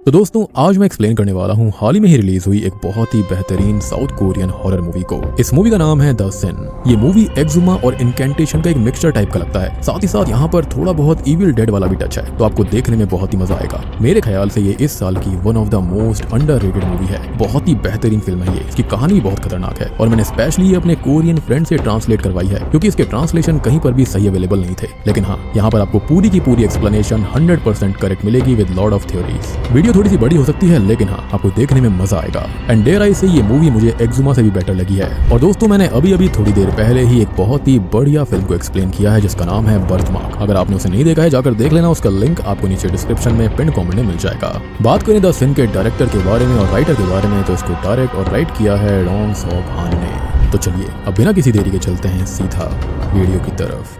तो दोस्तों आज मैं एक्सप्लेन करने वाला हूँ हाल ही में ही रिलीज हुई एक बहुत ही बेहतरीन साउथ कोरियन हॉरर मूवी को। इस मूवी का नाम है द सिन। ये मूवी एक्जुमा और इनकेंटेशन का एक मिक्सचर टाइप का लगता है, साथ ही साथ यहाँ पर थोड़ा बहुत इविल डेड वाला भी टच है, तो आपको देखने में बहुत ही मजा आएगा। मेरे ख्याल से ये इस साल की one of the most underrated movie है। बहुत ही बेहतरीन फिल्म है ये। इसकी कहानी भी बहुत खतरनाक है और मैंने स्पेशली ये अपने कोरियन फ्रेंड से ट्रांसलेट करवाई है क्योंकि इसके ट्रांसलेशन कहीं पर भी सही अवेलेबल नहीं थे। लेकिन हाँ, यहाँ पर आपको पूरी की पूरी एक्सप्लेनेशन 100% करेक्ट मिलेगी with lot of theories. Video थोड़ी सी बड़ी हो सकती है लेकिन हाँ, आपको देखने में मजा आएगा। एंड डेयर आई से ये मूवी मुझे एक्जुमा से भी बेटर लगी है। और दोस्तों मैंने अभी थोड़ी देर पहले ही एक बहुत ही बढ़िया फिल्म को एक्सप्लेन किया है जिसका नाम है बर्थमार्क। अगर आपने उसे नहीं देखा है जाकर देख लेना, उसका लिंक आपको नीचे डिस्क्रिप्शन में पिन कमेंट में मिल जाएगा। बात करें द सिन के डायरेक्टर के बारे में और राइटर के बारे में, तो इसको डायरेक्ट और राइट किया है डोंग सॉक हान ने। तो चलिए अब बिना किसी देरी के चलते हैं सीधा वीडियो की तरफ।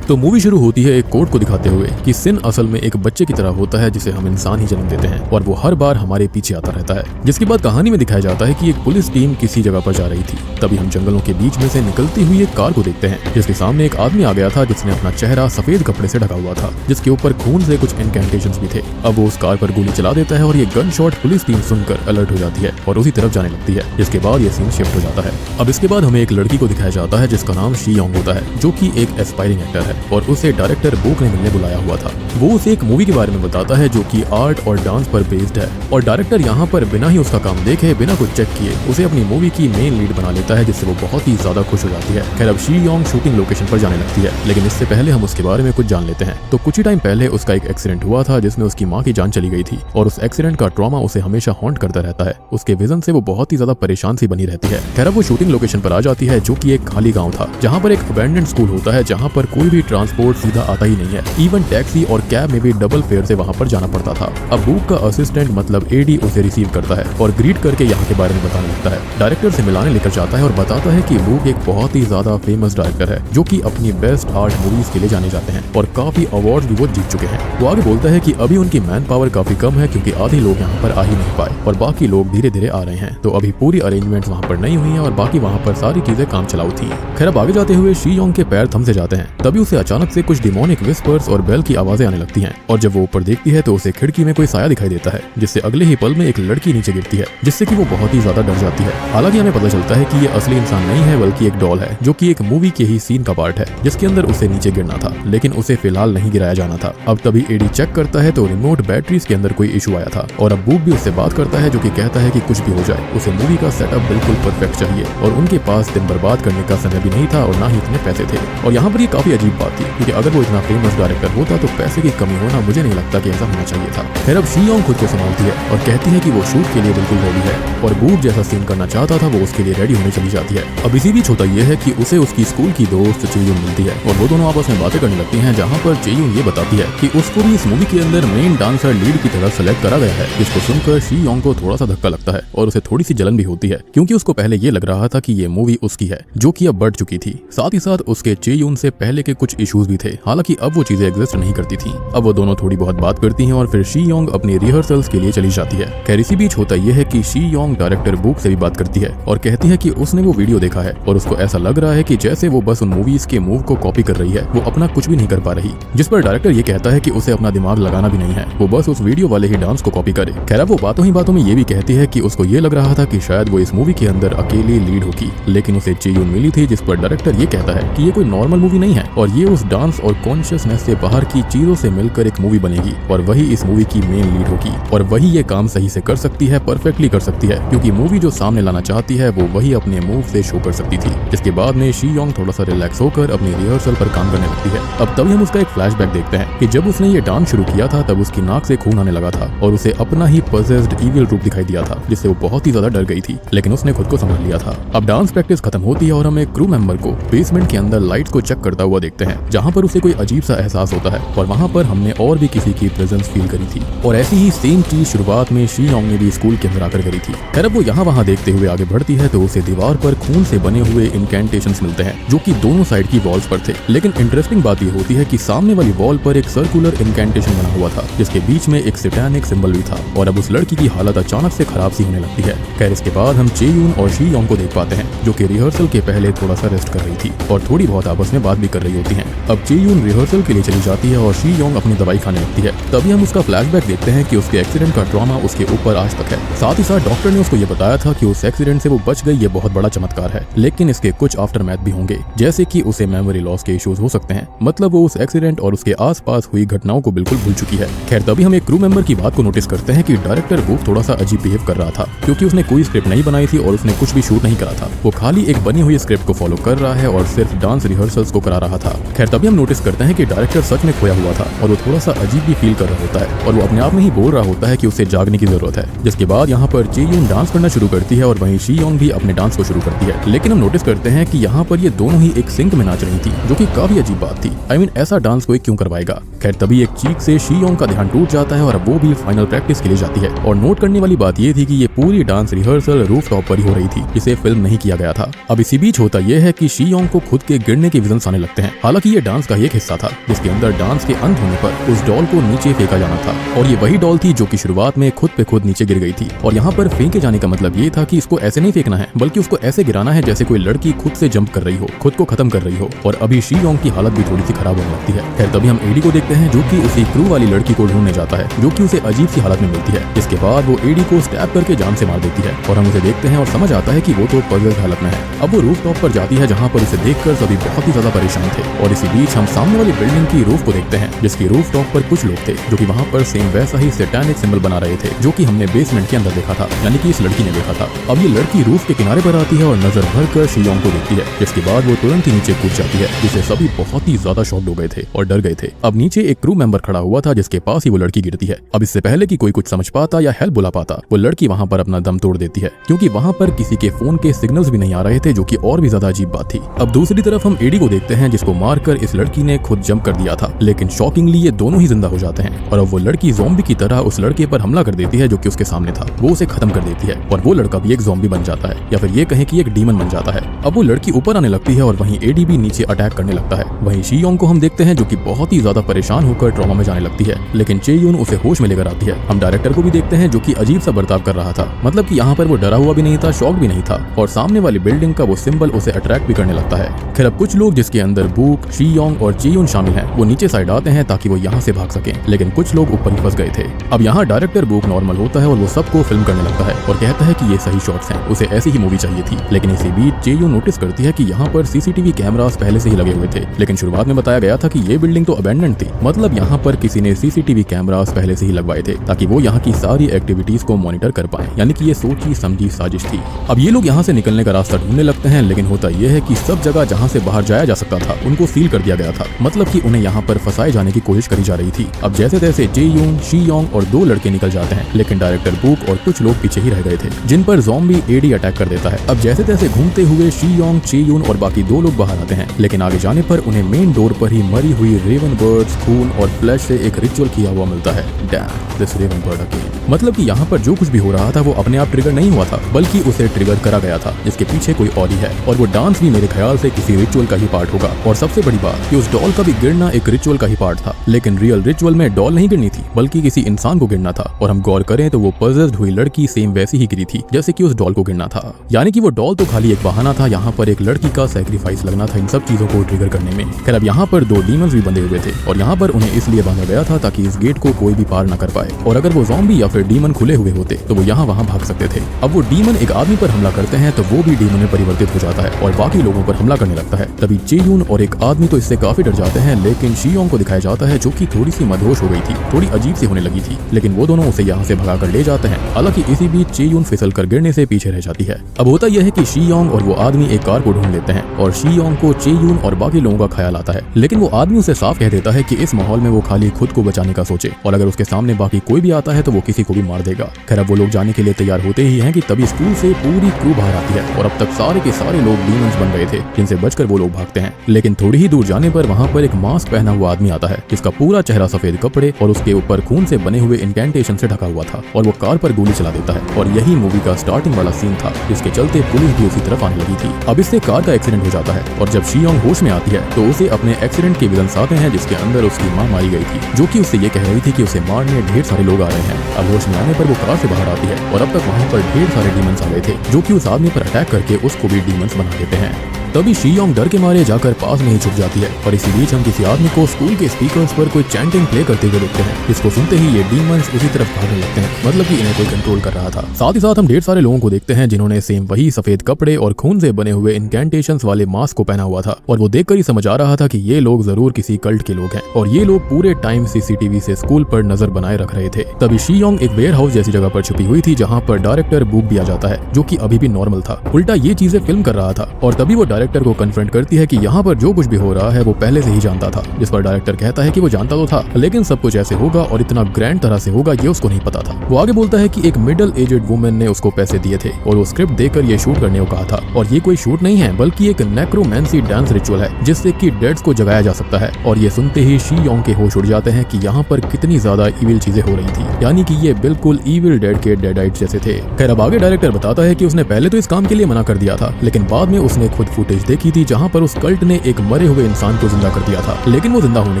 तो मूवी शुरू होती है एक कोर्ट को दिखाते हुए कि सिन असल में एक बच्चे की तरह होता है जिसे हम इंसान ही जन्म देते हैं और वो हर बार हमारे पीछे आता रहता है। जिसके बाद कहानी में दिखाया जाता है कि एक पुलिस टीम किसी जगह पर जा रही थी। तभी हम जंगलों के बीच में से निकलती हुई एक कार को देखते हैं जिसके सामने एक आदमी आ गया था जिसने अपना चेहरा सफेद कपड़े से ढका हुआ था, जिसके ऊपर खून से कुछ इनकेंटेशंस भी थे। अब वो उस कार पर गोली चला देता है और ये गन शॉट पुलिस टीम सुनकर अलर्ट हो जाती है और उसी तरफ जाने लगती है। जिसके बाद ये सीन शिफ्ट हो जाता है। अब इसके बाद हमें एक लड़की को दिखाया जाता है जिसका नाम शी योंग होता है, जो कि एक एस्पायरिंग एक्टर है और उसे डायरेक्टर बुक ने मिलने बुलाया हुआ था। वो उसे एक मूवी के बारे में बताता है जो कि आर्ट और डांस पर बेस्ड है और डायरेक्टर यहाँ पर बिना ही उसका काम देखे, बिना कुछ चेक किए उसे अपनी मूवी की मेन लीड बना लेता है, जिससे वो बहुत ही ज्यादा खुश हो जाती है। खैर अब शी योंग शूटिंग लोकेशन पर जाने लगती है, लेकिन इससे पहले हम उसके बारे में कुछ जान लेते हैं। तो कुछ ही टाइम पहले उसका एक एक्सीडेंट हुआ था जिसमें उसकी माँ की जान चली गई थी और उस एक्सीडेंट का ट्रॉमा उसे हमेशा हॉन्ट करता रहता है। उसके विजन से वो बहुत ही ज्यादा परेशान सी बनी रहती है। खैर अब वो शूटिंग लोकेशन पर आ जाती है जो कि एक खाली गाँव था, जहाँ पर एक अबैंडन्ड स्कूल होता है, जहाँ पर कोई भी ट्रांसपोर्ट सीधा आता ही नहीं है। इवन टैक्सी और कैब में भी डबल फेयर से वहां पर जाना पड़ता था। अब बुक का असिस्टेंट मतलब एडी उसे रिसीव करता है और ग्रीट करके यहाँ के बारे में बताने लगता है। डायरेक्टर से मिलाने लेकर जाता है और बताता है कि बुक एक बहुत ही ज्यादा फेमस डायरेक्टर है जो कि अपनी बेस्ट आर्ट मूवीज के लिए जाने जाते हैं और काफी अवार्ड भी वो जीत चुके हैं। वो आगे बोलता है कि अभी उनकी मैन पावर काफी कम है क्योंकि आधे लोग यहाँ पर आ ही नहीं पाए और बाकी लोग धीरे धीरे आ रहे हैं। तो अभी पूरी अरेंजमेंट वहाँ पर नहीं हुई है और बाकी वहाँ पर सारी चीजें काम चलाऊ थी। खैर अब आगे जाते हुए शी योंग के पैर थम से जाते हैं। तभी उसे अचानक से कुछ डिमोनिक विस्पर्स और बेल की आवाजें आने लगती हैं और जब वो ऊपर देखती है तो उसे खिड़की में कोई साया दिखाई देता है, जिससे अगले ही पल में एक लड़की नीचे गिरती है, जिससे कि वो बहुत ही ज्यादा डर जाती है। हालांकि हमें पता चलता है कि ये असली इंसान नहीं है बल्कि एक डॉल है जो कि एक मूवी के ही सीन का पार्ट है जिसके अंदर उसे नीचे गिरना था, लेकिन उसे फिलहाल नहीं गिराया जाना था। अब तभी एडी चेक करता है तो रिमोट बैटरीज के अंदर कोई इशू आया था और अब बुक भी उससे बात करता है जो कि कहता है कि कुछ भी हो जाए उसे मूवी का सेटअप बिल्कुल परफेक्ट चाहिए और उनके पास दिन बर्बाद करने का समय भी नहीं था और ना ही इतने पैसे थे। और यहाँ पर ये काफी अजीब बात थी क्योंकि अगर वो इतना फेमस डायरेक्टर होता तो पैसे की कमी होना मुझे नहीं लगता कि ऐसा होना चाहिए था। फिर अब शी योंग खुद को संभालती है और कहती है कि वो शूट के लिए बिल्कुल रेडी है और बूब जैसा सीन करना चाहता था वो उसके लिए रेडी होने चली जाती है। अब इसी बीच होता यह है कि उसे उसकी स्कूल की दोस्त चेयून मिलती है और वो दोनों आपस में बातें करने लगती हैं, जहाँ पर चेयून ये बताती है कि उसको भी इस मूवी के अंदर मेन डांसर लीड की तरह सेलेक्ट करा गया है, जिसको सुनकर शी योंग को थोड़ा सा धक्का लगता है और उसे थोड़ी सी जलन भी होती है क्योंकि उसको पहले ये लग रहा था कि ये मूवी उसकी है जो कि अब बढ़ चुकी थी। साथ ही साथ उसके चेयून से पहले के कुछ इश्यूज भी थे, हालांकि अब वो चीजें एग्जिस्ट नहीं करती थी। अब वो दोनों थोड़ी बहुत बात करती हैं और फिर शी योंग अपनी रिहर्सल्स के लिए चली जाती है। खैर इसी बीच होता यह है कि शी योंग डायरेक्टर बुक से भी बात करती है और कहती है कि उसने वो वीडियो देखा है और उसको ऐसा लग रहा है कि जैसे वो बस उन मूवीज के मूव को कॉपी कर रही है, वो अपना कुछ भी नहीं कर पा रही। जिस पर डायरेक्टर ये कहता है कि उसे अपना दिमाग लगाना भी नहीं है, वो बस उस वीडियो वाले ही डांस को कॉपी करे। खैर वो बातों ही बातों में ये भी कहती है कि उसको ये लग रहा था कि शायद वो इस मूवी के अंदर अकेली लीड होगी, लेकिन उसे चेयून मिली थी, जिस पर डायरेक्टर ये कहता है कि ये कोई नॉर्मल मूवी नहीं है और ये उस डांस और कॉन्शियसनेस से बाहर की चीजों से मिलकर एक मूवी बनेगी और वही इस मूवी की मेन लीड होगी और वही ये काम सही से कर सकती है, परफेक्टली कर सकती है, क्योंकि मूवी जो सामने लाना चाहती है वो वही अपने मूव से शो कर सकती थी। जिसके बाद में शी योंग थोड़ा सा रिलैक्स होकर अपनी रिहर्सल पर काम करने लगती है। अब तभी हम उसका एक फ्लैशबैक देखते हैं कि जब उसने ये डांस शुरू किया था तब उसकी नाक से खून आने लगा था और उसे अपना ही पजेस्ड इविल रूप दिखाई दिया था, जिससे वो बहुत ही ज्यादा डर गई थी, लेकिन उसने खुद को संभाल लिया था। अब डांस प्रैक्टिस खत्म होती है और हम एक क्रू मेंबर को बेसमेंट के अंदर लाइट्स को चेक करता हुआ देखते हैं, जहाँ पर उसे कोई अजीब सा एहसास होता है और वहाँ पर हमने और भी किसी की प्रेजेंस फील करी थी और ऐसी ही सेम चीज शुरुआत में शी योंग ने भी स्कूल के अंदर आकर करी थी। खैर वो यहाँ वहाँ देखते हुए आगे बढ़ती है तो उसे दीवार पर खून से बने हुए इनकेंटेशंस मिलते हैं जो कि दोनों साइड की वॉल्स पर थे, लेकिन इंटरेस्टिंग बात ये होती है कि सामने वाली वॉल पर एक सर्कुलर इनकेंटेशन बना हुआ था जिसके बीच में एक सैटेनिक सिंबल भी था और अब उस लड़की की हालत अचानक से खराब सी होने लगती है। खैर इसके बाद हम चेयून और शी योंग को देख पाते हैं जो कि रिहर्सल के पहले थोड़ा सा रेस्ट कर रही थी और थोड़ी बहुत आपस में बात भी कर रही होती होती हैं। अब चे यून रिहर्सल के लिए चली जाती है और शी योंग अपनी दवाई खाने लगती है। तभी हम उसका फ्लैशबैक देखते हैं कि उसके एक्सीडेंट का ट्रॉमा उसके ऊपर आज तक है। साथ ही साथ डॉक्टर ने उसको ये बताया था कि उस एक्सीडेंट से वो बच गई, ये बहुत बड़ा चमत्कार है, लेकिन इसके कुछ आफ्टर मैथ भी होंगे, जैसे कि उसे मेमोरी लॉस के इश्यूज हो सकते हैं। मतलब वो उस एक्सीडेंट और उसके आसपास हुई घटनाओं को बिल्कुल भूल चुकी है। खैर तभी हम एक क्रू मेंबर की बात को नोटिस करते हैं कि डायरेक्टर बुक थोड़ा सा अजीब बिहेव कर रहा था, क्योंकि उसने कोई स्क्रिप्ट नहीं बनाई थी और उसने कुछ भी शूट नहीं करा था। वो खाली एक बनी हुई स्क्रिप्ट को फॉलो कर रहा है और सिर्फ डांस रिहर्सल्स को करा रहा था। खैर तभी हम नोटिस करते हैं कि डायरेक्टर सच में खोया हुआ था और वो थोड़ा सा अजीब भी फील कर रहा होता है और वो अपने आप में ही बोल रहा होता है कि उसे जागने की जरूरत है। जिसके बाद यहाँ पर चे यून डांस करना शुरू करती है और वहीं शी योंग भी अपने डांस को शुरू करती है। लेकिन हम नोटिस करते हैं कि यहाँ पर ये दोनों ही एक सिंक में नाच रही थी, जो कि काफी अजीब बात थी। ऐसा डांस कोई क्यों करवाएगा। खैर तभी एक चीख से शी योंग का ध्यान टूट जाता है और अब वो भी फाइनल प्रैक्टिस के लिए जाती है। और नोट करने वाली बात ये थी कि ये पूरी डांस रिहर्सल रूफ टॉप पर ही हो रही थी, जिसे फिल्म नहीं किया गया था। अब इसी बीच होता यह है कि शी योंग को खुद के गिरने के विजन्स आने लगते हैं। हालांकि ये डांस का एक हिस्सा था, जिसके अंदर डांस के अंत होने पर उस डॉल को नीचे फेंका जाना था और ये वही डॉल थी जो कि शुरुआत में खुद पे खुद नीचे गिर गई थी। और यहाँ पर फेंके जाने का मतलब ये था कि इसको ऐसे नहीं फेंकना है, बल्कि उसको ऐसे गिराना है जैसे कोई लड़की खुद से जंप कर रही हो, खुद को खत्म कर रही हो। और अभी शी योंग की हालत भी थोड़ी सी खराब होने लगती है। खैर तभी हम एडी को देखते हैं, जो कि उसी क्रू वाली लड़की को ढूंढने जाता है, जो कि उसे अजीब सी हालत में मिलती है। इसके बाद वो एडी को स्टैब करके जान से मार देती है और हम उसे देखते हैं और समझ आता है कि वो तो पजल हालत में है। अब वो रूफ टॉप पर जाती है, जहाँ पर उसे देखकर सभी बहुत ही ज्यादा परेशान थे। और इसी बीच हम सामने वाली बिल्डिंग की रूफ को देखते हैं, जिसकी रूफ टॉप पर कुछ लोग थे जो कि वहाँ पर सेम वैसा ही सैटानिक सिंबल बना रहे थे, जो कि हमने बेसमेंट के अंदर देखा था, यानी कि इस लड़की ने देखा था। अब ये लड़की रूफ के किनारे पर आती है और नजर भर कर शी योंग को देखती है, जिसके बाद वो तुरंत ही नीचे कूद जाती है, जिसे सभी बहुत ही ज्यादा शॉक्ड हो गए थे और डर गए थे। अब नीचे एक क्रू मेंबर खड़ा हुआ था, जिसके पास ही वो लड़की गिरती है। अब इससे पहले कि कोई कुछ समझ पाता या हेल्प बुला पाता, वो लड़की वहाँ पर अपना दम तोड़ देती है, क्योंकि वहाँ पर किसी के फोन के सिग्नल्स भी नहीं आ रहे थे, जो कि और भी ज्यादा अजीब बात थी। अब दूसरी तरफ हम एडी को देखते हैं, जिसको मारकर इस लड़की ने खुद जंप कर दिया था, लेकिन शॉकिंगली ये दोनों ही जिंदा हो जाते हैं। और अब वो लड़की ज़ॉम्बी की तरह उस लड़के पर हमला कर देती है, जो कि उसके सामने था। वो उसे खत्म कर देती है और वो लड़का भी एक ज़ॉम्बी बन जाता है, या फिर ये कहें कि एक डीमन बन जाता है। अब वो लड़की ऊपर आने लगती है और वहीं एडी भी नीचे अटैक करने लगता है। वहीं शी योंग को हम देखते हैं, जो कि बहुत ही ज्यादा परेशान होकर ट्रॉमा में जाने लगती है, लेकिन चे यून उसे होश में लेकर आती है। हम डायरेक्टर को भी देखते हैं, जो कि अजीब सा बर्ताव कर रहा था, मतलब कि यहाँ पर वो डरा हुआ भी नहीं था, शॉक भी नहीं था, और सामने वाली बिल्डिंग का वो सिंबल उसे अट्रैक्ट भी करने लगता है। खैर अब कुछ लोग, जिसके अंदर बुक, शी योंग और चे यून शामिल हैं, वो नीचे साइड आते हैं ताकि वो यहाँ से भाग सकें, लेकिन कुछ लोग ऊपर ही फंस गए थे। अब यहाँ डायरेक्टर बुक नॉर्मल होता है और वो सबको फिल्म करने लगता है और कहता है कि ये सही शॉट्स हैं, उसे ऐसी ही मूवी चाहिए थी। लेकिन इसी बीच चे यून नोटिस करती है कि यहाँ पर सीसीटीवी कैमरास पहले से ही लगे हुए थे, लेकिन शुरुआत में बताया गया था कि ये बिल्डिंग तो अबैंडन्ड थी, मतलब यहाँ पर किसी ने सीसीटीवी कैमरास पहले से ही लगवाए थे ताकि वो यहाँ की सारी एक्टिविटीज को मॉनिटर कर पाए, यानी कि ये सोची समझी साजिश थी। अब ये लोग यहाँ से निकलने का रास्ता ढूंढने लगते हैं, लेकिन होता यह है कि सब जगह जहाँ से बाहर जाया जा सकता था उनको सील कर दिया गया था, मतलब कि उन्हें यहाँ पर फंसाए जाने की कोशिश करी जा रही थी। अब जैसे तैसे चे यून, शी योंग और दो लड़के निकल जाते हैं, लेकिन डायरेक्टर बुक और कुछ लोग पीछे ही रह गए थे, जिन पर ज़ॉम्बी एडी अटैक कर देता है। अब जैसे तैसे घूमते हुए शी योंग, चे यून और बाकी दो लोग बाहर आते हैं, लेकिन आगे जाने पर उन्हें मेन डोर पर ही मरी हुई रेवन बर्ड्स, खून और फ्लैश से एक रिचुअल किया हुआ मिलता है। Damn this raven bird again. मतलब कि यहाँ पर जो कुछ भी हो रहा था वो अपने आप ट्रिगर नहीं हुआ था, बल्कि उसे ट्रिगर करा गया था, जिसके पीछे कोई और ही है। और वो डांस भी मेरे ख्याल से किसी रिचुअल का ही पार्ट होगा। और सबसे बड़ी बात कि उस डॉल का भी गिरना एक रिचुअल का ही पार्ट था, लेकिन रियल रिचुअल में डॉल नहीं गिरनी थी, बल्कि किसी इंसान को गिरना था। और हम गौर करें तो वो पजेस्ड हुई लड़की सेम वैसी ही गिरी थी जैसे कि उस डॉल को गिरना था, यानी कि वो डॉल तो खाली एक बहाना था, यहाँ पर एक लड़की का सैक्रिफाइस लगना था इन सब चीजों को ट्रिगर करने में। खैर अब यहाँ पर दो डीमंस भी बंधे हुए थे और यहाँ पर उन्हें इसलिए बांधा गया था ताकि इस गेट को कोई भी पार न कर पाए, और अगर वो ज़ॉम्बी या फिर डीमन खुले हुए होते तो वो यहाँ वहाँ भाग सकते थे। अब वो डीमन एक आदमी पर हमला करते हैं तो वो भी डीमन में परिवर्तित हो जाता है और बाकी लोगों पर हमला करने लगता है। तभी चे यून और एक आदमी तो इससे काफी डर जाते हैं, लेकिन शी योंग को दिखाया जाता है, जो कि थोड़ी सी मदहोश हो गई थी, थोड़ी अजीब सी होने लगी थी, लेकिन वो दोनों उसे यहाँ से भगा कर ले जाते हैं। हालांकि इसी बीच चे यून फिसल कर गिरने से पीछे रह जाती है। अब होता यह है कि शी योंग और वो आदमी एक कार को ढूंढ लेते हैं और शी योंग को चे यून और बाकी लोगों का ख्याल आता है, लेकिन वो आदमी उसे साफ कह देता है कि इस माहौल में वो खाली खुद को बचाने का सोचे, और अगर उसके सामने बाकी कोई भी आता है तो वो किसी को भी मार देगा। खैर अब वो लोग जाने के लिए तैयार होते ही हैं कि तभी स्कूल से पूरी क्रू बाहर आती है और अब तक सारे के सारे लोग डीमंस बन गए थे, जिनसे बचकर वो लोग भागते हैं। लेकिन थोड़ी ही दूर जाने पर वहाँ पर एक मास्क पहना हुआ आदमी आता है, जिसका पूरा चेहरा सफेद कपड़े और उसके ऊपर खून से बने हुए इंकेंटेशन से ढका हुआ था, और वो कार पर गोली चला देता है। और यही मूवी का स्टार्टिंग वाला सीन था, जिसके चलते पुलिस भी उसी तरफ आने लगी थी। अब इससे कार का एक्सीडेंट हो जाता है और जब शी योंग होश में आती है तो उसे अपने एक्सीडेंट के विलन्स आते हैं, जिसके अंदर उसकी माँ मारी गई थी, जो कि उससे ये कह रही थी कि उसे मारने ढेर सारे लोग आ रहे हैं। अब होश में आने पर वो कार से बाहर आती है और अब तक वहाँ पर ढेर सारे डीमंस आ गए थे, जो कि उस आदमी पर अटैक करके उसको भी डीमंस बना देते हैं। तभी शी योंग डर के मारे जाकर पास में ही छुप जाती है और इसी बीच हम किसी आदमी को स्कूल के स्पीकर्स पर कोई चैंटिंग प्ले करते हुए देखते हैं, जिसको सुनते ही ये डीमंस उसी तरफ भागने लगते हैं, मतलब कि इन्हें कोई कंट्रोल कर रहा था। साथ ही साथ हम ढेर सारे लोगों को देखते हैं जिन्होंने सेम वही सफेद कपड़े और खून से बने हुए इनकैंटेशंस वाले मास्क को पहना हुआ था और वो देखकर ही समझ आ रहा था कि ये लोग जरूर किसी कल्ट के लोग हैं और ये लोग पूरे टाइम सीसीटीवी से स्कूल पर नजर बनाए रख रहे थे। तभी शी योंग एक वेयर हाउस जैसी जगह पर छुपी हुई थी जहाँ पर डायरेक्टर बूब भी आ जाता है, जो कि अभी भी नॉर्मल था, उल्टा ये चीजें फिल्म कर रहा था। और तभी वो डायरेक्टर को कन्फ्रंट करती है कि यहाँ पर जो कुछ भी हो रहा है वो पहले से ही जानता था, जिस पर डायरेक्टर कहता है कि वो जानता तो था लेकिन सब कुछ ऐसे होगा और इतना ग्रैंड तरह से होगा ये उसको नहीं पता था। वो आगे बोलता है कि एक मिडिल एजेड वुमेन ने उसको पैसे दिए थे और वो स्क्रिप्ट देकर ये शूट करने को कहा था और ये कोई शूट नहीं है बल्कि एक नेक्रोमैंसी डांस रिचुअल है जिससे कि डेड्स को जगाया जा सकता है। और ये सुनते ही शी योंग के होश उड़ जाते हैं कि यहाँ पर कितनी ज्यादा इविल चीजें हो रही थी, यानी कि ये बिल्कुल इविल डेड के डेडाइट जैसे थे। खैर अब आगे डायरेक्टर बताता है कि उसने पहले तो इस काम के लिए मना कर दिया था लेकिन बाद में उसने खुद फुटेज देखी थी जहाँ पर उस कल्ट ने एक मरे हुए इंसान को जिंदा कर दिया था, लेकिन वो जिंदा होने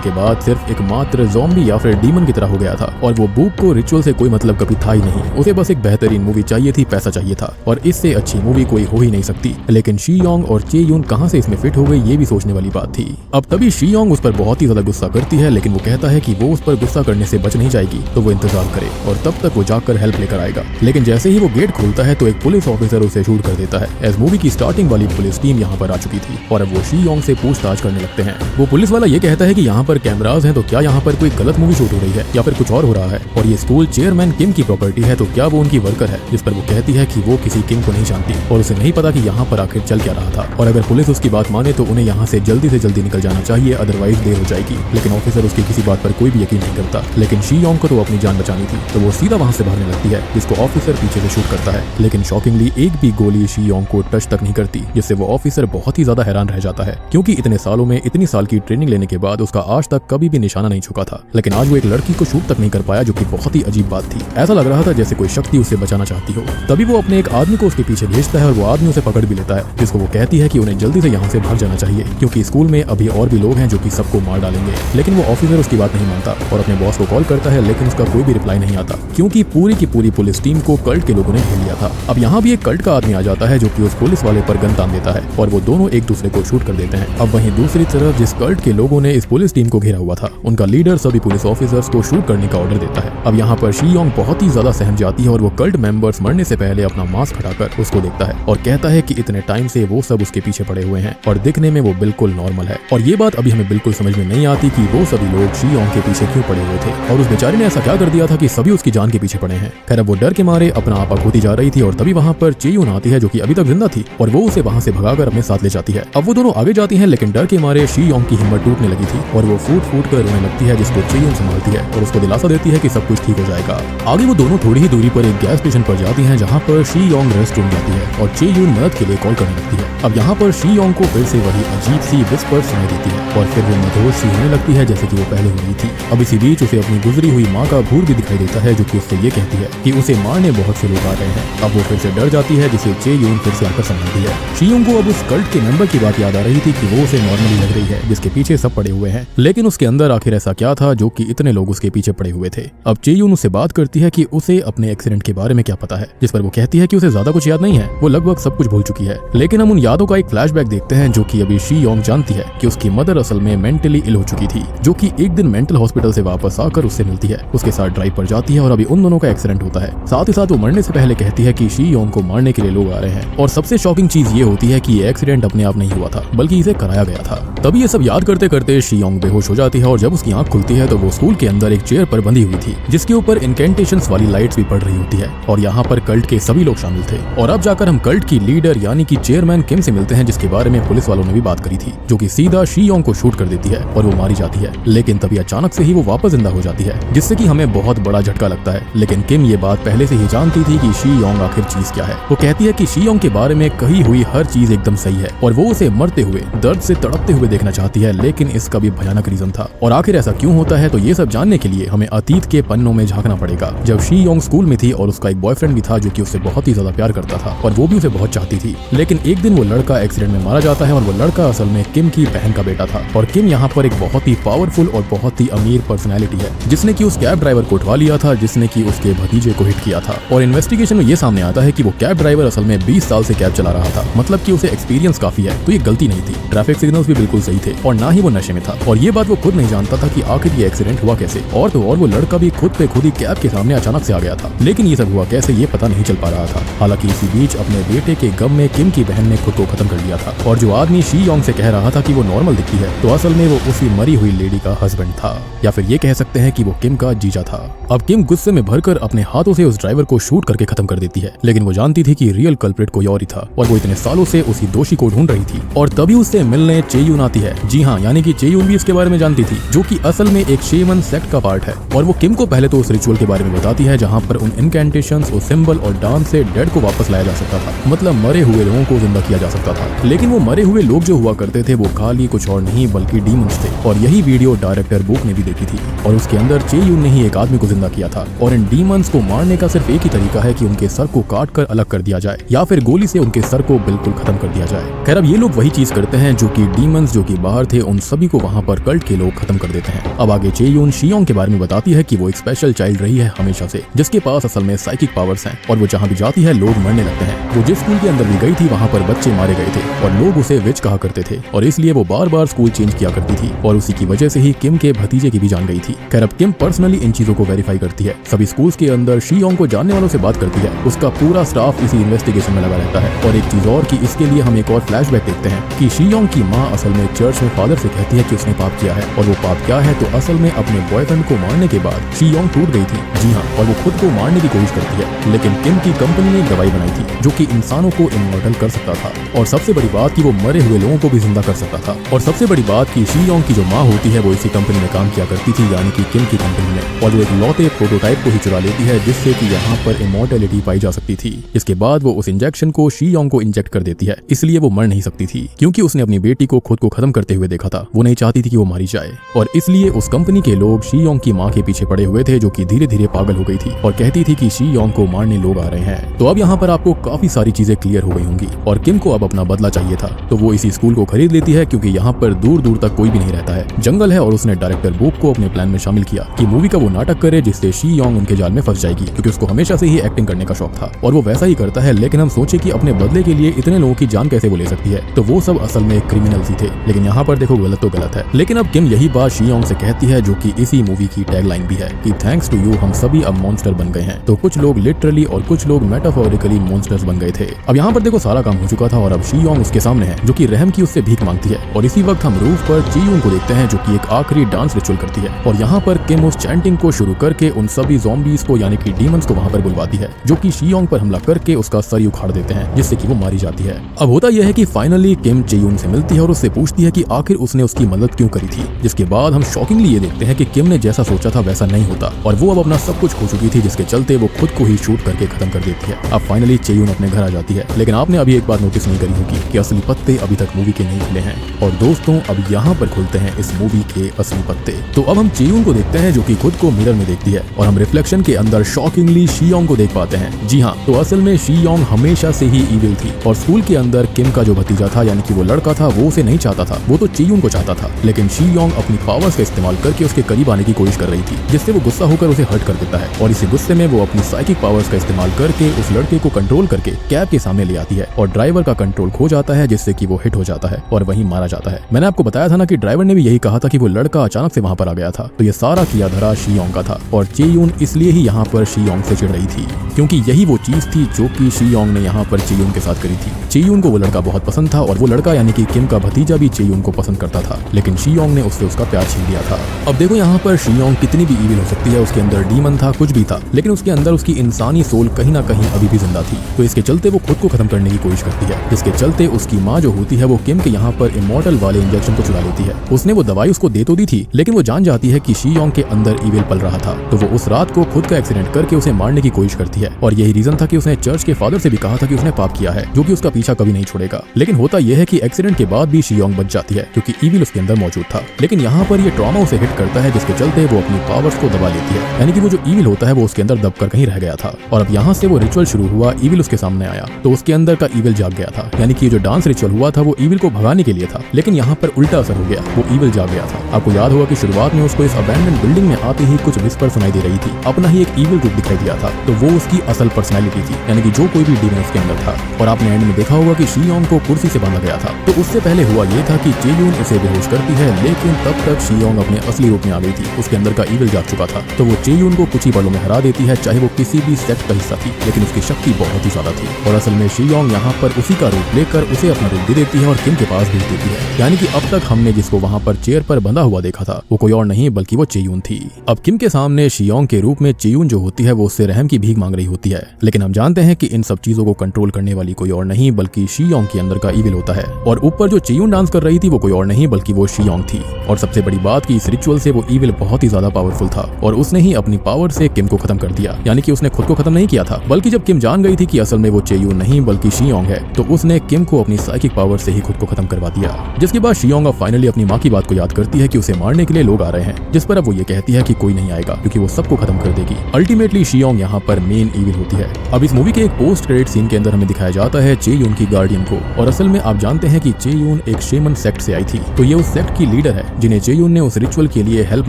के बाद सिर्फ एक मात्र ज़ॉम्बी या फिर डीमन की तरह हो गया था और वो बूब को रिचुअल से कोई मतलब कभी था ही नहीं। उसे बस एक बेहतरीन मूवी चाहिए थी, पैसा चाहिए था और इससे अच्छी मूवी कोई हो ही नहीं सकती। लेकिन शी योंग और चे यून कहां से इसमें फिट हो गई ये भी सोचने वाली बात थी। अब तभी शी योंग उस पर बहुत ही ज्यादा गुस्सा करती है लेकिन वो कहता है कि वो उस पर गुस्सा करने से बच नहीं जाएगी तो वो इंतजार करे और तब तक वो जाकर हेल्प लेकर आएगा। लेकिन जैसे ही वो गेट खोलता है तो एक पुलिस ऑफिसर उसे शूट कर देता है। एज मूवी की स्टार्टिंग वाली पुलिस टीम यहाँ पर आ चुकी थी और अब वो शी योंग से पूछताछ करने लगते हैं। वो पुलिस वाला ये कहता है कि यहाँ पर कैमराज हैं तो क्या यहाँ पर कोई गलत मूवी शूट हो रही है या फिर कुछ और हो रहा है, और ये स्कूल चेयरमैन किम की प्रॉपर्टी है तो क्या वो उनकी वर्कर है, जिस पर वो कहती है कि वो किसी किम को नहीं जानती और उसे नहीं पता कि यहाँ पर आखिर चल क्या रहा था और अगर पुलिस उसकी बात माने तो उन्हें यहाँ से जल्दी निकल जाना चाहिए अदरवाइज देर हो जाएगी। लेकिन ऑफिसर उसकी किसी बात पर कोई भी यकीन नहीं करता, लेकिन शी योंग को तो अपनी जान बचानी थी तो वो सीधा वहाँ से भागने लगती है, जिसको ऑफिसर पीछे से शूट करता है। लेकिन शॉकिंगली एक भी गोली शी योंग को टच तक नहीं करती, जिससे वो ऑफिसर बहुत ही ज्यादा हैरान रह जाता है क्योंकि इतने सालों में इतनी साल की ट्रेनिंग लेने के बाद उसका आज तक कभी भी निशाना नहीं झुका था, लेकिन आज वो एक लड़की को शूट तक नहीं कर पाया, जो कि बहुत ही अजीब बात थी। ऐसा लग रहा था जैसे कोई शक्ति उसे बचाना चाहती हो। तभी वो अपने एक आदमी को उसके पीछे भेजता है और वो आदमी उसे पकड़ भी लेता है, जिसको वो कहती है कि उन्हें जल्दी से यहाँ से भाग जाना चाहिए क्योंकि स्कूल में अभी और भी लोग हैं जो कि सबको मार डालेंगे। लेकिन वो ऑफिसर उसकी बात नहीं मानता और अपने बॉस को कॉल करता है, लेकिन उसका कोई भी रिप्लाई नहीं आता क्योंकि पूरी की पूरी पुलिस टीम को कल्ट के लोगों ने घेर लिया था। अब यहाँ भी एक कल्ट का आदमी आ जाता है जो कि उस पुलिस वाले पर गन तान देता है और वो दोनों एक दूसरे को शूट कर देते हैं। अब वहीं दूसरी तरफ जिस कल्ट के लोगों ने इस पुलिस टीम को घेरा हुआ था उनका लीडर सभी पुलिस ऑफिसर्स को शूट करने का ऑर्डर देता है। अब यहाँ पर शी योंग बहुत ही ज्यादा सहम जाती है और वो कल्ट मेंबर्स मरने से पहले अपना मास्क हटाकर उसको देखता है और कहता है कि इतने टाइम से वो सब उसके पीछे पड़े हुए हैं और दिखने में वो बिल्कुल नॉर्मल है। और ये बात अभी हमें बिल्कुल समझ में नहीं आती कि वो सभी लोग शी योंग के पीछे क्यों पड़े हुए थे और उस बेचारे ने ऐसा क्या कर दिया था कि सभी उसकी जान के पीछे पड़े हैं। खैर अब वो डर के मारे अपना आपा खोती जा रही थी और तभी वहाँ पर चे यून आती है जो कि अभी तक जिंदा थी और वो उसे वहाँ से भगाकर अपने साथ ले जाती है। अब वो दोनों आगे जाती हैं लेकिन डर के मारे शी योंग की हिम्मत टूटने लगी थी और वो फूट कर रोने लगती है, जिसको चे यून संभालती है और उसको दिलासा देती है कि सब कुछ ठीक हो जाएगा। आगे वो दोनों थोड़ी ही दूरी पर एक गैस स्टेशन पर जाती हैं जहाँ पर शी योंग रेस्ट रूम जाती है और चे यून मदद के लिए कॉल करने लगती है। अब यहाँ पर शी योंग को फिर से वही अजीब सी विस्पर सुनाई देती है और फिर वो मधोश सी होने लगती है जैसे कि वो पहले हुई थी। अब इसी बीच उसे अपनी गुजरी हुई माँ का भूत भी दिखाई देता है जो कि उससे ये कहती है कि उसे मारने बहुत से लोग आ रहे हैं। अब वो फिर से डर जाती है जिसे चे यून फिर से आकर संभालती है। शी योंग को अब उस कल्ट के मेंबर की बात याद आ रही थी कि वो उसे नॉर्मली लग रही है जिसके पीछे सब पड़े हुए हैं, लेकिन उसके अंदर आखिर ऐसा क्या था जो कि इतने लोग उसके पीछे पड़े हुए थे। अब चे यून उससे बात करती है कि उसे अपने एक्सीडेंट के बारे में क्या पता है, जिस पर वो कहती है कि उसे ज्यादा कुछ याद नहीं है, वो लगभग सब कुछ भूल चुकी है। लेकिन हम उन यादों का एक फ्लैशबैक देखते हैं जो कि अभी शी योंग जानती है कि उसकी मदर असल में मेंटली इल हो चुकी थी, जो कि एक दिन मेंटल हॉस्पिटल से वापस आकर उससे मिलती है, उसके साथ ड्राइव पर जाती है और अभी उन दोनों का एक्सीडेंट होता है। साथ ही साथ वो मरने से पहले कहती है कि शी योंग को मारने के लिए लोग आ रहे हैं और सबसे शॉकिंग चीज ये होती है कि ये एक्सीडेंट अपने आप नहीं हुआ था बल्कि इसे कराया गया था। तभी ये सब याद करते करते शी योंग बेहोश हो जाती है और जब उसकी आंख खुलती है तो वो स्कूल के अंदर एक चेयर पर बंधी हुई थी जिसके ऊपर इनकेंटेशंस वाली लाइट्स भी पड़ रही होती है और यहाँ पर कल्ट के सभी लोग शामिल थे। और अब जाकर हम कल्ट की लीडर यानी कि चेयरमैन किम से मिलते हैं, जिसके बारे में पुलिस वालों ने भी बात करी थी, जो कि सीधा शी योंग को शूट कर देती है और वो मारी जाती है। लेकिन तभी अचानक से ही वो वापस जिंदा हो जाती है, जिससे कि हमें बहुत बड़ा झटका लगता है। लेकिन किम ये बात पहले से ही जानती थी कि शी योंग आखिर चीज क्या है। वो कहती है कि शी योंग के बारे में कही हुई हर चीज एकदम सही है और वो उसे मरते हुए दर्द से तड़पते हुए देखना चाहती है, लेकिन इसका भी भयानक रीजन था। और आखिर ऐसा क्यों होता है, तो ये सब जानने के लिए हमें अतीत के पन्नों में झांकना पड़ेगा। जब शी योंग स्कूल में थी और उसका एक बॉयफ्रेंड भी था जो कि उससे बहुत ही ज्यादा प्यार करता था और वो भी उसे बहुत चाहती थी, लेकिन एक दिन वो लड़का एक्सीडेंट में मारा जाता है और वो लड़का असल में किम की बहन का बेटा था। और किम यहाँ पर एक बहुत ही पावरफुल और बहुत ही अमीर पर्सनैलिटी है जिसने की उस कैब ड्राइवर को उठवा लिया था, जिसने की उसके भतीजे को हिट किया था। और इन्वेस्टिगेशन में ये सामने आता है कि वो कैब ड्राइवर असल में 20 साल से कैब चला रहा था, मतलब कि उसे एक्सपीरियंस एक्सपीरियंस काफी है, तो ये गलती नहीं थी। ट्रैफिक सिग्नल्स भी बिल्कुल सही थे और ना ही वो नशे में था। और ये बात वो खुद नहीं जानता था कि आखिर ये एक्सीडेंट हुआ कैसे। और तो और वो लड़का भी खुद पे खुद ही कैब के सामने अचानक से आ गया था। लेकिन ये सब हुआ कैसे ये पता नहीं चल पा रहा था। हालांकि इसी बीच अपने बेटे के गम में किम की बहन ने खुद को खत्म कर लिया था। और जो आदमी शी योंग से कह रहा था कि वो नॉर्मल दिखती है, तो असल में वो उसी मरी हुई लेडी का हस्बैंड था, या फिर ये कह सकते हैं कि वो किम का जीजा था। अब किम गुस्से में भरकर अपने हाथों से उस ड्राइवर को शूट करके खत्म कर देती है। लेकिन वो जानती थी कि रियल कल्प्रिट कोई और ही था और वो इतने सालों से उसी दोषी को ढूंढ रही थी। और तभी उससे मिलने चेयून आती है। जी हाँ, यानी कि चेयून भी इसके बारे में जानती थी, जो कि असल में एक शेमन सेक्ट का पार्ट है। और वो किम को पहले तो उस रिचुअल के बारे में बताती है जहाँ पर उन इनकैंटेशंस, उस सिंबल और डांस से डेड को वापस लाया जा सकता था, मतलब मरे हुए लोगों को जिंदा किया जा सकता था। लेकिन वो मरे हुए लोग जो हुआ करते थे वो खाली कुछ और नहीं बल्कि डीमंस थे। और यही वीडियो डायरेक्टर बुक ने भी देखी थी और उसके अंदर चेयून ने ही एक आदमी को जिंदा किया था। और इन डीमंस को मारने का सिर्फ एक ही तरीका है कि उनके सर को काट कर अलग कर दिया जाए या फिर गोली से उनके सर को बिल्कुल खत्म कर दिया जाए। खैर अब ये लोग वही चीज करते हैं जो कि डीमंस जो कि बाहर थे उन सभी को वहाँ पर कल्ट के लोग खत्म कर देते हैं। अब आगे चेयून शियोंग के बारे में बताती है कि वो एक स्पेशल चाइल्ड रही है हमेशा से, जिसके पास असल में साइकिक पावर्स हैं और वो जहाँ भी जाती है लोग मरने लगते हैं। वो जिस स्कूल के अंदर भी गई थी वहाँ पर बच्चे मारे गए थे और लोग उसे विच कहा करते थे और इसलिए वो बार बार स्कूल चेंज किया करती थी और उसी की वजह से ही किम के भतीजे की भी जान गई थी। खैर अब किम पर्सनली इन चीजों को वेरीफाई करती है, सभी स्कूल्स के अंदर शियोंग को जानने वालों से बात करती है, उसका पूरा स्टाफ इसी इन्वेस्टिगेशन में लगा रहता है। और एक चीज और कि इसके लिए हम एक और फ्लैशबैक देखते हैं कि शियोंग की माँ असल में चर्च में फादर से कहती है कि उसने पाप किया है और वो पाप क्या है, तो असल में अपने बॉयफ्रेंड को मारने के बाद शियोंग टूट गई थी। जी हाँ, और वो खुद को मारने की कोशिश करती है, लेकिन किम की कंपनी ने एक दवाई बनाई थी जो कि इंसानों को इमॉर्टल कर सकता था और सबसे बड़ी बात कि वो मरे हुए लोगों को भी जिंदा कर सकता था। और सबसे बड़ी बात कि शियोंग की जो माँ होती है वो इसी कंपनी में काम किया करती थी, यानी कि किम की कंपनी में, और वो एक लौते प्रोटोटाइप को ही चुरा लेती है जिससे कि यहाँ पर इमॉर्टलिटी पाई जा सकती थी। इसके बाद वो उस इंजेक्शन को शियोंग को इंजेक्ट कर देती है, इसलिए वो मर नहीं सकती थी क्योंकि उसने अपनी बेटी को खुद को खत्म करते हुए देखा था। वो नहीं चाहती थी कि वो मारी जाए और इसलिए उस कंपनी के लोग शियोंग की माँ के पीछे पड़े हुए थे, जो कि धीरे धीरे पागल हो गई थी और कहती थी कि शियोंग को मारने लोग आ रहे हैं। तो अब यहाँ पर आपको काफी सारी चीजें क्लियर हो गई होंगी और किम को अब अपना बदला चाहिए था, तो वो इसी स्कूल को खरीद लेती है क्योंकि यहाँ पर दूर दूर तक कोई भी नहीं रहता है, जंगल है। और उसने डायरेक्टर बुक को अपने प्लान में शामिल किया कि मूवी का वो नाटक करे जिससे शियोंग उनके जाल में फंस जाएगी, क्योंकि उसको हमेशा से ही एक्टिंग करने का शौक था और वो वैसा ही करता है। लेकिन हम सोचे कि अपने बदले के लिए इतने लोगों की जान कैसे वो ले सकती है, तो वो सब असल में क्रिमिनल्स ही थे। लेकिन यहाँ पर देखो गलत तो गलत है। लेकिन अब किम यही बात शियोंग से कहती है जो कि इसी मूवी की टैगलाइन भी है कि थैंक्स टू यू हम सभी अब मॉन्स्टर बन गए हैं। तो कुछ लोग लिटरली और कुछ लोग मेटाफोरिकली मॉन्स्टर्स बन गए थे। अब यहाँ पर देखो सारा काम हो चुका था और अब शियोंग उसके सामने है जो कि रहम की उससे भीख मांगती है। और इसी वक्त हम रूफ पर चीयून को देखते हैं जो कि एक आखिरी डांस रिचुअल करती है और यहाँ पर किम उस चैंटिंग को शुरू करके उन सभी ज़ॉम्बीज को यानी कि डीमंस को वहाँ पर बुलवाती है, जो कि शियोंग पर हमला करके उसका सर उखाड़ देते हैं जिससे कि वो मारी जाती है। अब होता यह है कि फाइनली किम चेयून से मिलती है और उससे पूछती है कि आखिर उसने उसकी मदद क्यों करी थी, जिसके बाद हम शॉकिंगली ये देखते हैं कि किम ने जैसा सोचा था वैसा नहीं होता और वो अब अपना सब कुछ खो चुकी थी, जिसके चलते वो खुद को ही शूट करके खत्म कर देती है। अब फाइनली चेयून अपने घर आ जाती है। लेकिन आपने अभी एक बात नोटिस नहीं करी होगी कि असली पत्ते अभी तक मूवी के नहीं खुले हैं। और दोस्तों अब यहाँ पर खुलते हैं इस मूवी के असली पत्ते। तो अब हम चेयून को देखते हैं जो कि खुद को मिरर में देखती है और हम रिफ्लेक्शन के अंदर शॉकिंगली शियोंग को देख पाते हैं। जी हाँ, तो असल में शियोंग हमेशा से ही इविल थी और स्कूल के अंदर किम का जो भतीजा था यानी कि वो लड़का था वो उसे नहीं चाहता था, वो तो चेयून को चाहता था। लेकिन शियोंग अपनी पावर्स का इस्तेमाल करके उसके करीब आने की कोशिश कर रही थी, जिससे वो गुस्सा होकर उसे हर्ट कर देता है और इसी गुस्से में वो अपनी साइकिक पावर्स का इस्तेमाल करके उस लड़के को कंट्रोल करके कैब के सामने ले आती है और ड्राइवर का कंट्रोल खो जाता है, जिससे कि वो हिट हो जाता है और वहीं मारा जाता है। मैंने आपको बताया था ना कि ड्राइवर ने भी यही कहा था कि वो लड़का अचानक से वहां पर आ गया था, तो ये सारा किया धरा शियोंग का था और चेयून इसलिए ही यहाँ पर शियोंग से चिढ़ रही थी क्योंकि यही वो चीज थी जो कि शियोंग ने यहाँ पर चेयून के साथ करी थी। चेयून को वो लड़का बहुत पसंद था और वो लड़का यानी कि किम का भतीजा भी चेयून को पसंद करता था, लेकिन शियोंग ने उससे उसका प्यार छीन लिया था। अब देखो यहाँ पर शियोंग कितनी भी इविल हो सकती है, उसके अंदर डीमन था, कुछ भी था, लेकिन उसके अंदर उसकी इंसानी सोल कहीं ना कहीं अभी भी जिंदा थी। तो इसके चलते वो खुद को खत्म करने की कोशिश करती है, जिसके चलते उसकी माँ जो होती है वो किम के यहाँ पर इमॉर्टल वाले इंजेक्शन को चुरा लेती है। उसने वो दवाई उसको दे तो दी थी, लेकिन वो जान जाती है कि शियोंग के अंदर इविल पल रहा था, तो वो उस रात को खुद का एक्सीडेंट करके उसे मारने की कोशिश करती है। और यही रीजन था कि उसने चर्च के फादर से भी कहा था कि उसने पाप किया है, जो कि उसका पीछा कभी नहीं छोड़ेगा। लेकिन होता यह है कि एक्सीडेंट के बाद भी शियोंग बच जाती है क्योंकि इविल उसके अंदर मौजूद था। लेकिन यहाँ पर ये ट्रॉमा उसे हिट करता है, जिसके चलते वो अपनी पावर्स को दबा लेती है, यानी कि वो जो इविल होता है वो उसके अंदर दबकर कहीं रह गया था। और अब यहाँ से वो रिचुअल शुरू हुआ, इविल उसके सामने आया तो उसके अंदर का इविल जाग गया था, यानी कि जो डांस रिचुअल हुआ था वो इविल को भगाने के लिए था, लेकिन यहाँ पर उल्टा असर हो गया, वो इविल जाग गया था। आपको याद होगा कि शुरुआत में उसको इस अबैंडन बिल्डिंग में आते ही कुछ विस्पर सुनाई दे रही थी, अपना ही एक इविल रूप दिखाई दिया था, तो वो उसकी असल पर्सनैलिटी थी, यानी कि जो कोई भी डीमन उसके अंदर था। और आपने एंड में देखा होगा कि शी शीयोंग को कुर्सी से बांधा गया था। तो उससे पहले हुआ ये था कि चेयून उसे बेहोश करती है, लेकिन तब तक शीयोंग अपने असली रूप में आ गई थी। उसके अंदर का ईविल जाग चुका था, तो वो चेयून को कुछ ही पलों में हरा देती है, चाहे वो किसी भी सेक्ट का हिस्सा थी, लेकिन उसकी शक्ति बहुत ही ज्यादा थी। और असल में शीयोंग यहाँ पर उसी का रूप लेकर उसे अपना रूप दे देती है और किम के पास भेज देती है। यानी कि अब तक हमने जिसको वहाँ पर चेयर पर बंधा हुआ देखा था वो कोई और नहीं बल्कि वो चेयून थी। अब किम के सामने शीयोंग के रूप में चेयून जो होती है वो उससे रहम की भीख मांग रही होती है, लेकिन हम जानते हैं कि इन सब चीजों को कंट्रोल करने वाली कोई और नहीं बल्कि शीयोंग के अंदर का ईविल होता है। और ऊपर जो चेयून डांस कर रही थी वो कोई और नहीं बल्कि वो शीयोंग थी। और सबसे बड़ी बात कि इस रिचुअल से वो ईविल बहुत ही ज्यादा पावरफुल था और उसने ही अपनी पावर से किम को खत्म कर दिया। यानी कि उसने खुद को खत्म नहीं किया था, बल्कि जब किम जान गई थी कि असल में वो चेयून नहीं बल्कि शीयोंग है, तो उसने किम को अपनी साइकिक पावर से ही खुद को खत्म करवा दिया। जिसके बाद शीयोंग फाइनली अपनी माँ की बात को याद करती है कि उसे मारने के लिए लोग आ रहे हैं, जिस पर अब वो ये कहती है कि कोई नहीं आएगा क्योंकि वो सबको खत्म कर देगी। अल्टीमेटली शीयोंग यहाँ पर मेन ईविल होती है। अब इस मूवी के एक पोस्ट क्रेडिट सीन के अंदर हमें दिखाया जाता है चेयून की गार्डियन को, और असल में आप जानते हैं कि चेयून एक शेमन सेक्ट से आई थी, तो ये उस सेक्ट की लीडर है जिन्हें चेयून ने उस रिचुअल के लिए हेल्प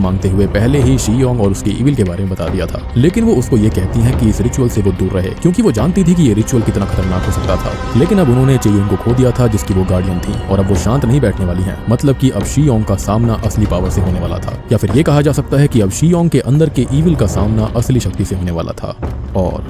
मांगते हुए पहले ही शीयोंग और उसके ईविल के बारे में बता दिया था। लेकिन वो उसको ये कहती है कि इस रिचुअल से वो दूर रहे, क्योंकि वो जानती थी कि ये रिचुअल कितना खतरनाक हो सकता था। लेकिन अब उन्होंने चेयून को खो दिया था जिसकी वो गार्डियन थी, और अब वो शांत नहीं बैठने वाली है। मतलब कि अब शीयोंग का सामना असली पावर से होने वाला था, या फिर ये कहा जा सकता है कि अब शीयोंग के अंदर के ईविल का सामना असली शक्ति से होने वाला था। और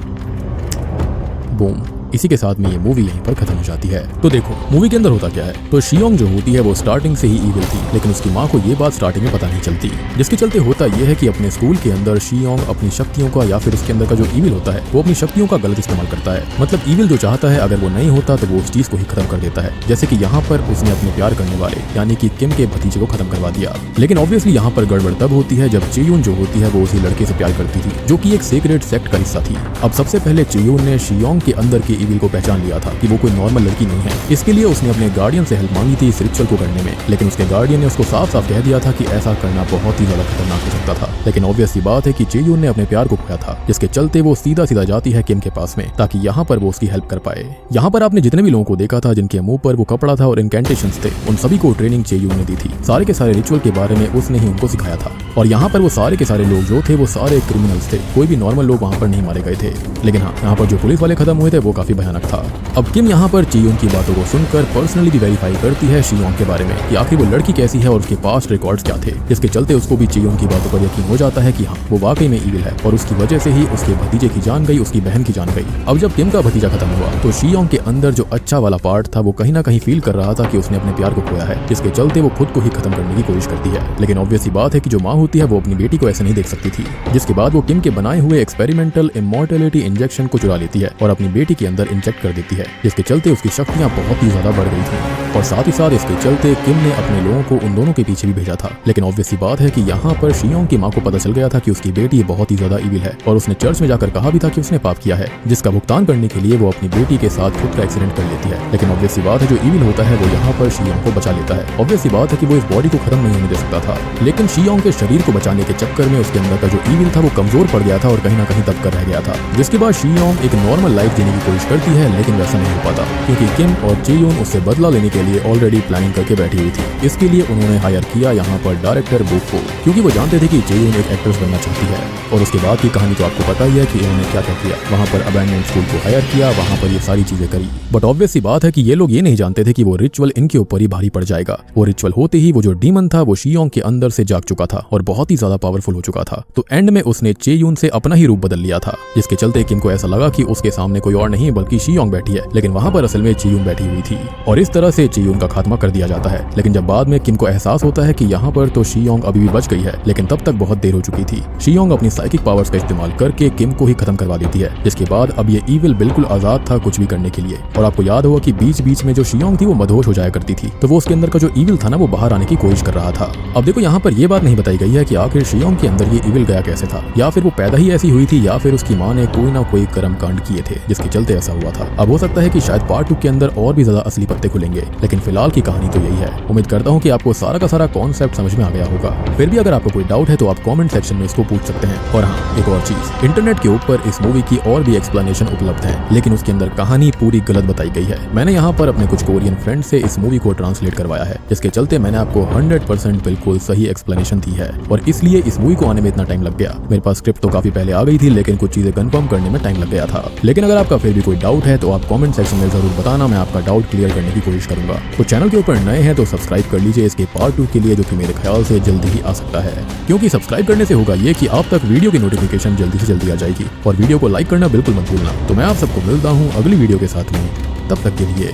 बूम, इसी के साथ में ये मूवी यहीं पर खत्म हो जाती है। तो देखो मूवी के अंदर होता क्या है, तो शीयोंग जो होती है वो स्टार्टिंग से ही ईविल थी, लेकिन उसकी माँ को ये बात स्टार्टिंग में पता नहीं चलती, जिसके चलते होता यह है कि अपने स्कूल के अंदर शीयोंग अपनी शक्तियों का या फिर उसके अंदर का जो ईविल होता है वो अपनी शक्तियों का गलत इस्तेमाल करता है। मतलब ईविल जो चाहता है अगर वो नहीं होता तो वो उस चीज को ही खत्म कर देता है। जैसे कि यहाँ पर उसने अपने प्यार करने वाले यानी कि किम के भतीजे को खत्म करवा दिया। लेकिन ऑब्वियसली यहाँ पर गड़बड़ तब होती है जब चेयून जो होती है वो उसी लड़के से प्यार करती थी जो कि एक सीक्रेट सेक्ट का हिस्सा थी। अब सबसे पहले चेयून ने शीयोंग के अंदर के ईविल को पहचान लिया था कि वो कोई नॉर्मल लड़की नहीं है। इसके लिए उसने अपने गार्डियन से हेल्प मांगी थी इस रिचुअल को करने में, लेकिन उसके गार्डियन ने उसको साफ साफ कह दिया था कि ऐसा करना बहुत ही ज्यादा खतरनाक हो सकता था। लेकिन ऑब्वियस सी बात है कि चेयून ने अपने प्यार को खोया था, जिसके चलते वो सीधा सीधा जाती है किम के पास में ताकि यहाँ पर वो उसकी हेल्प कर पाए। यहाँ पर आपने जितने भी लोगों को देखा था जिनके मुंह पर वो कपड़ा था और इनकैंटेशंस थे, उन सभी को ट्रेनिंग चेयून ने दी थी। सारे के सारे रिचुअल के बारे में उसने ही उनको सिखाया था। और यहाँ पर वो सारे के सारे लोग जो थे वो सारे क्रिमिनल्स थे, कोई भी नॉर्मल लोग वहाँ पर नहीं मारे गए थे। लेकिन हाँ, यहाँ पर जो पुलिस वाले खत्म हुए थे वो काफी भयानक था। अब किम यहाँ पर चेयून की बातों को सुनकर पर्सनली भी वेरीफाई करती है शीयोंग के बारे में कि आखिर वो लड़की कैसी है और उसके पास्ट रिकॉर्ड्स क्या थे, जिसके चलते उसको भी चेयून की बातों पर यकीन हो जाता है कि हाँ वो वाकई में ईविल है और उसकी वजह से ही उसके भतीजे की जान गई, उसकी बहन की जान गई। अब जब किम का भतीजा खत्म हुआ तो शीयोंग के अंदर जो अच्छा वाला पार्ट था वो कहीं ना कहीं फील कर रहा था कि उसने अपने प्यार को खोया है, जिसके चलते वो खुद को ही खत्म करने की कोशिश करती है। लेकिन ऑब्वियस सी बात है कि जो माँ होती है वो अपनी बेटी को ऐसे नहीं देख सकती थी, जिसके बाद वो किम के बनाए हुए एक्सपेरिमेंटल इमॉर्टैलिटी इंजेक्शन को चुरा लेती है और अपनी बेटी के अंदर इंजेक्ट कर देती है, जिसके चलते उसकी शक्तियां बहुत ही ज्यादा बढ़ गई थी। और साथ ही साथ इसके चलते किम ने अपने लोगों को उन दोनों के पीछे भी भेजा था। लेकिन ऑब्वियस सी बात है कि यहाँ पर शीयोंग की माँ को पता चल गया था कि उसकी बेटी बहुत ही ज्यादा ईविल है और उसने चर्च में जाकर कहा भी था कि उसने पाप किया है, जिसका भुगतान करने के लिए वो अपनी बेटी के साथ खुद का एक्सीडेंट कर लेती है। लेकिन ऑब्वियस सी बात है जो ईविल होता है वो यहाँ पर शीयोंग को बचा लेता है। ऑब्वियस सी बात है कि वो इस बॉडी को खत्म नहीं होने दे सकता था, लेकिन शीयोंग के शरीर को बचाने के चक्कर में उसके अंदर का जो ईविल था वो कमजोर पड़ गया था और कहीं ना कहीं दब कर रह गया था। जिसके बाद शीयोंग एक नॉर्मल लाइफ जीने की कोशिश करती है, लेकिन वैसा नहीं हो पाता क्योंकि किम और चेयून उससे बदला लेने के लिए ऑलरेडी प्लानिंग करके बैठी हुई थी। इसके लिए उन्होंने हायर किया यहाँ पर डायरेक्टर बुक को, क्योंकि वो जानते थे कि चेयून एक एक्ट्रेस बनना चाहती है। और उसके बाद की कहानी तो आपको पता ही है कि इन्होंने क्या क्या किया। वहाँ पर अबैंडन्ड स्कूल को हायर किया, वहाँ पर ये सारी चीजें करी। बट ऑब्वियस सी बात है कि ये लोग ये नहीं जानते थे कि वो रिचुअल इनके ऊपर ही भारी पड़ जाएगा। वो रिचुअल होते ही वो जो डीमन था वो शीयोंग के अंदर से जाग चुका था और बहुत ही ज्यादा पावरफुल हो चुका था। तो एंड में उसने चेयून से अपना ही रूप बदल लिया था, जिसके चलते किम को ऐसा लगा कि उसके सामने कोई और नहीं बल्कि शीयोंग बैठी है, लेकिन वहाँ पर असल में चेयून बैठी हुई थी। और इस तरह से चेयून का खात्मा कर दिया जाता है। लेकिन जब बाद में किम को एहसास होता है कि यहाँ पर तो शीयोंग अभी भी बच गई है, लेकिन तब तक बहुत देर हो चुकी थी। शीयोंग अपनी साइकिक पावर्स का इस्तेमाल करके किम को ही खत्म करवा देती है, जिसके बाद अब ये ईविल बिल्कुल आजाद था कुछ भी करने के लिए। और आपको याद होगा कि बीच बीच में जो शीयोंग थी वो मदहोश हो जाया करती थी, तो वो उसके अंदर का जो ईविल था ना वो बाहर आने की कोशिश कर रहा था। अब देखो यहाँ पर ये बात नहीं बताई गई है कि आखिर शीयोंग के अंदर ये ईविल गया कैसे था, या फिर वो पैदा ही ऐसी हुई थी, या फिर उसकी माँ ने कोई ना कोई कर्म कांड किए थे जिसके चलते ऐसा हुआ था। अब हो सकता है कि शायद पार्ट 2 के अंदर और भी ज्यादा असली पत्ते खुलेंगे, लेकिन फिलहाल की कहानी तो यही है। उम्मीद करता हूँ कि आपको सारा का सारा कॉन्सेप्ट समझ में आ गया होगा। फिर भी अगर आपको कोई डाउट है तो आप कमेंट सेक्शन में इसको पूछ सकते हैं। और हाँ, एक और चीज, इंटरनेट के ऊपर इस मूवी की और भी एक्सप्लेनेशन उपलब्ध है, लेकिन उसके अंदर कहानी पूरी गलत बताई गई है। मैंने यहाँ पर अपने कुछ कोरियन फ्रेंड से इस मूवी को ट्रांसलेट करवाया है, जिसके चलते मैंने आपको 100% बिल्कुल सही एक्सप्लेनेशन दी है, और इसलिए इस मूवी को आने में इतना टाइम लग गया। मेरे पास स्क्रिप्ट तो काफी पहले आ गई थी, लेकिन कुछ चीजें कंफर्म करने में टाइम लग गया था। लेकिन अगर आपका फिर भी कोई डाउट है तो आप कमेंट सेक्शन में जरूर बताना, मैं आपका डाउट क्लियर करने की कोशिश करूंगा। तो चैनल के ऊपर नए हैं तो सब्सक्राइब कर लीजिए इसके पार्ट 2 के लिए, जो कि मेरे ख्याल से जल्दी ही आ सकता है, क्योंकि सब्सक्राइब करने से होगा ये कि आप तक वीडियो की नोटिफिकेशन जल्दी से जल्दी आ जाएगी। और वीडियो को लाइक करना बिल्कुल मत भूलना। तो मैं आप सबको मिलता हूँ अगली वीडियो के साथ में, तब तक के लिए